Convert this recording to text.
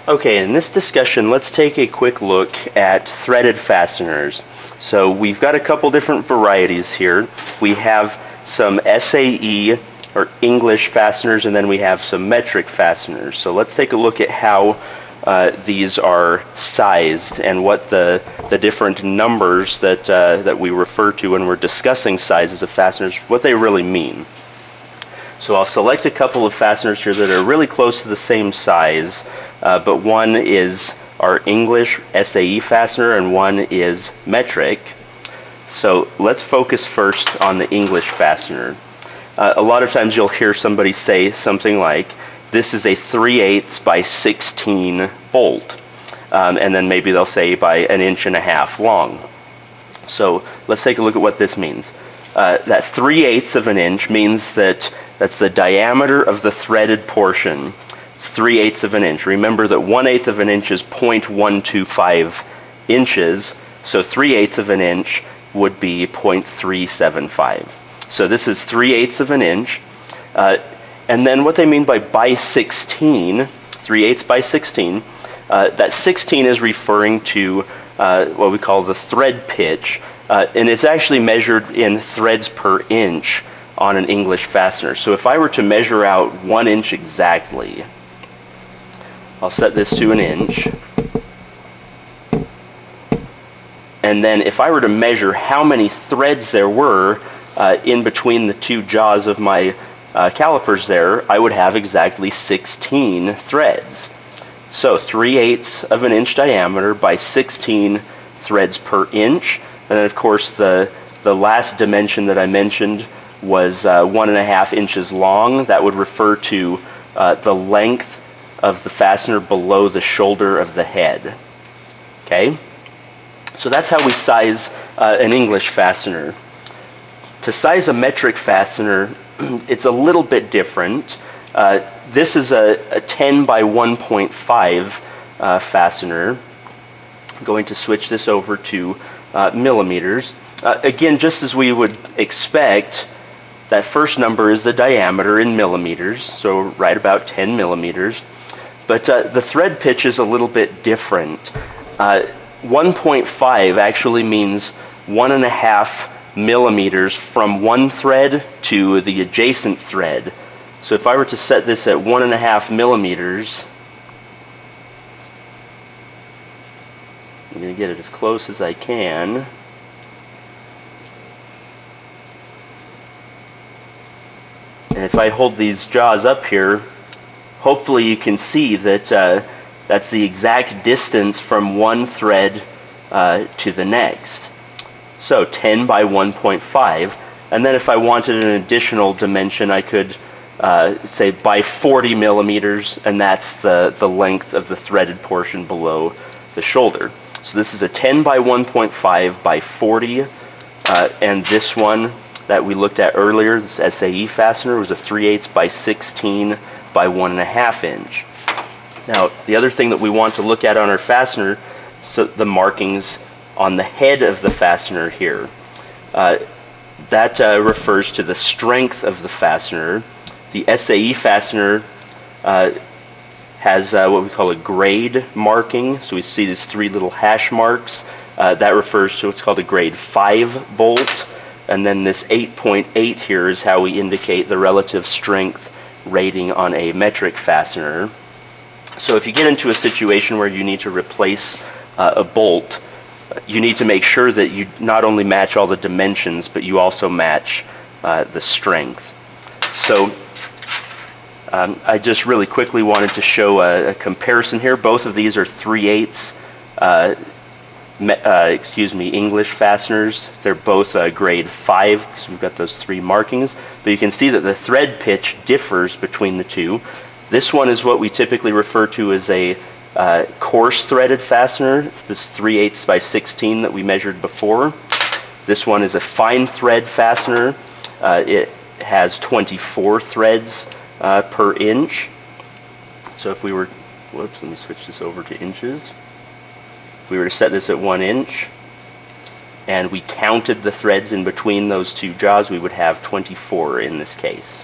Okay, in this discussion, let's take a quick look at threaded fasteners. So we've got a couple different varieties here. We have some SAE, or English fasteners, and then we have some metric fasteners. So let's take a look at how these are sized and what the different numbers that we refer to when we're discussing sizes of fasteners, what they really mean. So I'll select a couple of fasteners here that are really close to the same size, but one is our English SAE fastener and one is metric. So let's focus first on the English fastener. A lot of times you'll hear somebody say something like, this is a 3/8 by 16 bolt, and then maybe they'll say by 1.5 inches long. So let's take a look at what this means. That 3/8 of an inch means that's the diameter of the threaded portion. It's 3/8 of an inch. Remember that 1/8 of an inch is 0.125 inches, so 3/8 of an inch would be 0.375. So this is 3/8 of an inch. And then what they mean by 16, 3/8 by 16, that 16 is referring to what we call the thread pitch, and it's actually measured in threads per inch on an English fastener. So if I were to measure out 1 inch exactly, I'll set this to 1 inch. And then if I were to measure how many threads there were in between the two jaws of my calipers there, I would have exactly 16 threads. So 3/8 of an inch diameter by 16 threads per inch. And then of course the last dimension that I mentioned was 1.5 inches long. That would refer to the length of the fastener below the shoulder of the head. Okay? So that's how we size an English fastener. To size a metric fastener, it's a little bit different. This is a 10 by 1.5 fastener. I'm going to switch this over to millimeters. Again, just as we would expect, that first number is the diameter in millimeters, so right about 10 millimeters. But the thread pitch is a little bit different. 1.5 actually means 1.5 millimeters from one thread to the adjacent thread. So if I were to set this at 1.5 millimeters, I'm going to get it as close as I can. And if I hold these jaws up here, hopefully you can see that that's the exact distance from one thread to the next. So 10 by 1.5. And then if I wanted an additional dimension, I could say by 40 millimeters, and that's the length of the threaded portion below the shoulder. So this is a 10 by 1.5 by 40, and this one that we looked at earlier, this SAE fastener, was a 3/8 by 16 by 1.5 inch. Now, the other thing that we want to look at on our fastener, so the markings on the head of the fastener here. That refers to the strength of the fastener. The SAE fastener has what we call a grade marking. So we see these 3 little hash marks. That refers to what's called a grade 5 bolt. And then this 8.8 here is how we indicate the relative strength rating on a metric fastener. So if you get into a situation where you need to replace a bolt, you need to make sure that you not only match all the dimensions, but you also match the strength. So I just really quickly wanted to show a comparison here. Both of these are 3/8 English fasteners. They're both grade 5, because we've got those 3 markings. But you can see that the thread pitch differs between the two. This one is what we typically refer to as a coarse threaded fastener, this 3/8 by 16 that we measured before. This one is a fine thread fastener. It has 24 threads per inch. So if we were, let me switch this over to inches. If we were to set this at 1 inch, and we counted the threads in between those two jaws, we would have 24 in this case.